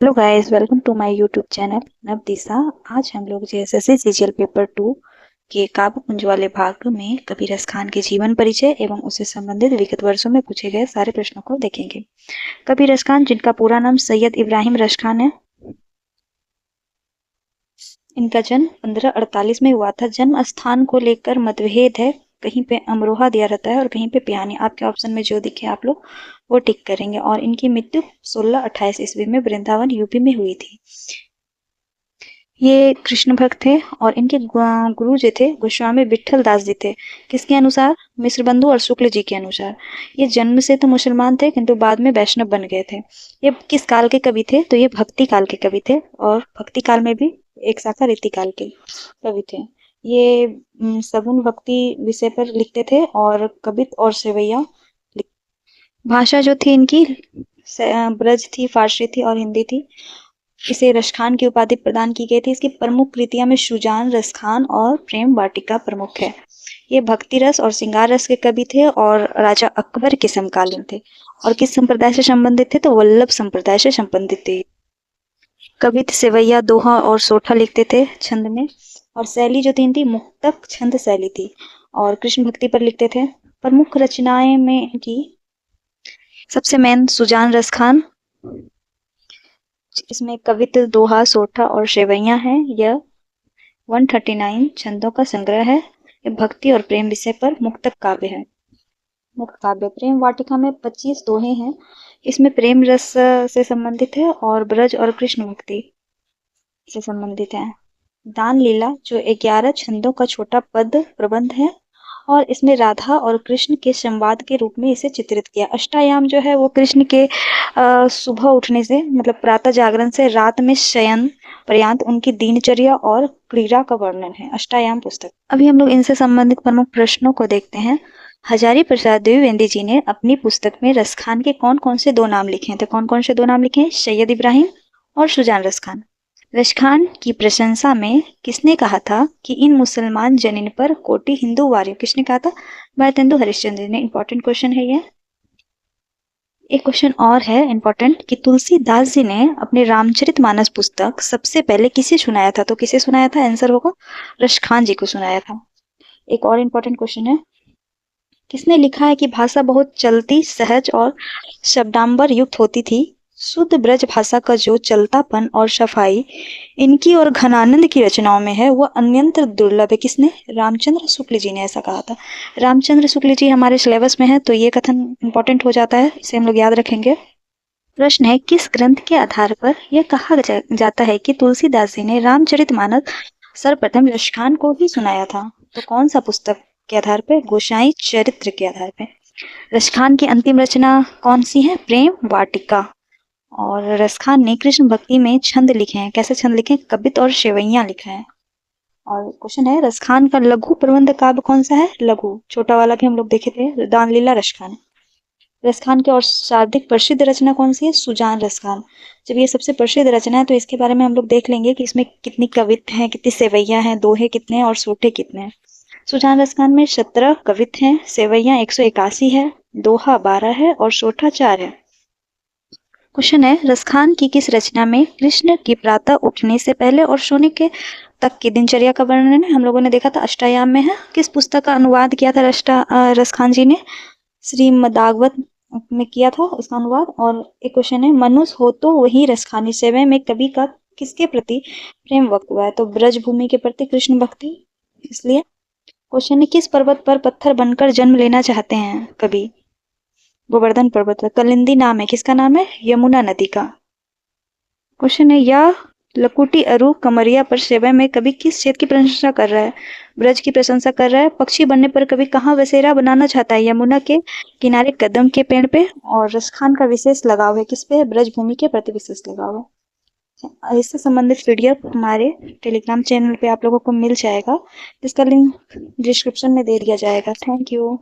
Hello guys, welcome to my YouTube channel Navdisha. आज हम लोग जेएसएससी सीजीएल पेपर 2 के काव्यकुंज वाले भाग में कबीर रस खान के जीवन परिचय एवं उससे संबंधित विगत वर्षों में पूछे गए सारे प्रश्नों को देखेंगे। कबीर रस खान, जिनका पूरा नाम सैयद इब्राहिम रस खान है, इनका जन्म 1548 में हुआ था। जन्म स्थान को लेकर मतभेद है, कहीं पे अमरोहा दिया रहता है और कहीं पे पियानी। आपके ऑप्शन में जो दिखे आप लोग वो टिक करेंगे। और इनकी मृत्यु 1628 ईस्वी में वृंदावन यूपी में हुई थी। ये कृष्ण भक्त थे और इनके गुरु जो थे गोस्वामी विट्ठल दास जी थे। किसके अनुसार? मिश्र बंधु और शुक्ल जी के अनुसार। ये जन्म से तो मुसलमान थे किंतु बाद में वैष्णव बन गए थे। ये किस काल के कवि थे? तो ये भक्ति काल के कवि थे और भक्ति काल में भी एक शाखा रीति काल के कवि थे। ये सगुन भक्ति विषय पर लिखते थे और कवित और सेवैया भाषा जो थी इनकी ब्रज थी, फारसी थी और हिंदी थी। इसे रसखान की उपाधि प्रदान की गई थी। इसकी प्रमुख कृतियां में सुजान, रसखान और प्रेम वाटिका प्रमुख है। ये भक्ति रस और श्रृंगार रस के कवि थे और राजा अकबर के समकालीन थे। और किस संप्रदाय से संबंधित थे? तो वल्लभ संप्रदाय से संबंधित थे। कवित, सेवैया, दोहा और सोठा लिखते थे छंद में। और शैली जो थी मुक्तक छंद शैली थी और कृष्ण भक्ति पर लिखते थे। प्रमुख रचनाएं में इनकी सबसे मेन सुजान रस खान, इसमें कवित, दोहा, सोठा और शेवैया है। यह 139 छंदों का संग्रह है। ये भक्ति और प्रेम विषय पर मुक्तक काव्य है। मुक्त काव्य। प्रेम वाटिका में 25 दोहे हैं। इसमें प्रेम रस से संबंधित है और ब्रज और कृष्ण भक्ति से संबंधित है। दान लीला जो 11 छंदों का छोटा पद प्रबंध है और इसमें राधा और कृष्ण के संवाद के रूप में इसे चित्रित किया। अष्टायाम जो है वो कृष्ण के सुबह उठने से, मतलब प्रातः जागरण से रात में शयन पर्यंत उनकी दिनचर्या और क्रीड़ा का वर्णन है। अष्टायाम पुस्तक। अभी हम लोग इनसे संबंधित प्रमुख प्रश्नों को देखते हैं। हजारी प्रसाद द्विवेदी जी ने अपनी पुस्तक में रस खान के कौन कौन से दो नाम लिखे हैं? तो कौन कौन से दो नाम लिखे हैं? सैयद इब्राहिम और सुजान रस खान। रस खान की प्रशंसा में किसने कहा था कि इन मुसलमान जनिन पर कोटि हिंदू वार्य? किसने कहा था? भारतेंदु हरिश्चंद्र ने। इंपॉर्टेंट क्वेश्चन है ये। एक क्वेश्चन और है इंपॉर्टेंट कि तुलसीदास जी ने अपने रामचरितमानस पुस्तक सबसे पहले किसे सुनाया था? तो किसे सुनाया था? आंसर होगा रस खान जी को सुनाया था। एक और इंपॉर्टेंट क्वेश्चन है, किसने लिखा है कि भाषा बहुत चलती, सहज और शब्दांबर युक्त होती थी? शुद्ध ब्रज भाषा का जो चलतापन और सफाई इनकी और घनानंद की रचनाओं में है वह अन्यंत्र दुर्लभ है। किसने? रामचंद्र शुक्ल जी ने ऐसा कहा था। रामचंद्र शुक्ल जी हमारे सिलेबस में है तो ये कथन इंपॉर्टेंट हो जाता है, इसे हम लोग याद रखेंगे। प्रश्न है, किस ग्रंथ के आधार पर यह कहा जाता है कि तुलसीदास जी ने रामचरितमानस सर्वप्रथम रस खान को ही सुनाया था? तो कौन सा पुस्तक के आधार पे? गोसाई चरित्र के आधार पे। रस खान की अंतिम रचना कौन सी है? प्रेम वाटिका। और रस खान ने कृष्ण भक्ति में छंद लिखे हैं। कैसे छंद लिखे हैं? कवित और शेवैया लिखा है। और क्वेश्चन है, रस खान का लघु प्रबंध काव्य कौन सा है? लघु। छोटा वाला भी हम लोग देखे थे, दान लीला रस खान। रस खान की और सर्वाधिक प्रसिद्ध रचना कौन सी है? सुजान रस खान। जब ये सबसे प्रसिद्ध रचना है तो इसके बारे में हम लोग देख लेंगे कि इसमें कितनी कवित हैं, कितनी सेवैया हैं, दोहे कितने हैं और सोठे कितने हैं। सुजान रस खान में 17 कवित हैं, सेवैया 181 है, दोहा 12 है और सोठा 4 है। क्वेश्चन है, रस खान की किस रचना में कृष्ण की प्रातः उठने से पहले और सोने के तक की दिनचर्या का वर्णन है? हम लोगों ने देखा था अष्टायाम में है। किस पुस्तक का अनुवाद किया था रस खान जी ने? श्रीमद्भागवत में किया था इसका अनुवाद। और एक क्वेश्चन है, मनुष्य हो तो वही रसखानी सेवय में कवि का किसके प्रति प्रेम व्यक्त हुआ है? तो ब्रज भूमि के प्रति कृष्ण भक्ति, इसलिए। क्वेश्चन है, किस पर्वत पर पत्थर बनकर जन्म लेना चाहते हैं कवि? गोवर्धन पर्वत पर। कलिंदी नाम है, किसका नाम है? यमुना नदी का। क्वेश्चन है, यह लकुटी अरु कमरिया पर सेवय में कवि किस क्षेत्र की प्रशंसा कर रहा है? ब्रज की प्रशंसा कर रहा है। पक्षी बनने पर कवि कहाँ बसेरा बनाना चाहता है? यमुना के किनारे कदम के पेड़ पे। और रस खान का विशेष लगाव है किस पे? ब्रज भूमि के प्रति विशेष लगाव है। इससे संबंधित पीडीएफ हमारे टेलीग्राम चैनल पे आप लोगों को मिल जाएगा, जिसका लिंक डिस्क्रिप्शन में दे दिया जाएगा। Thank you.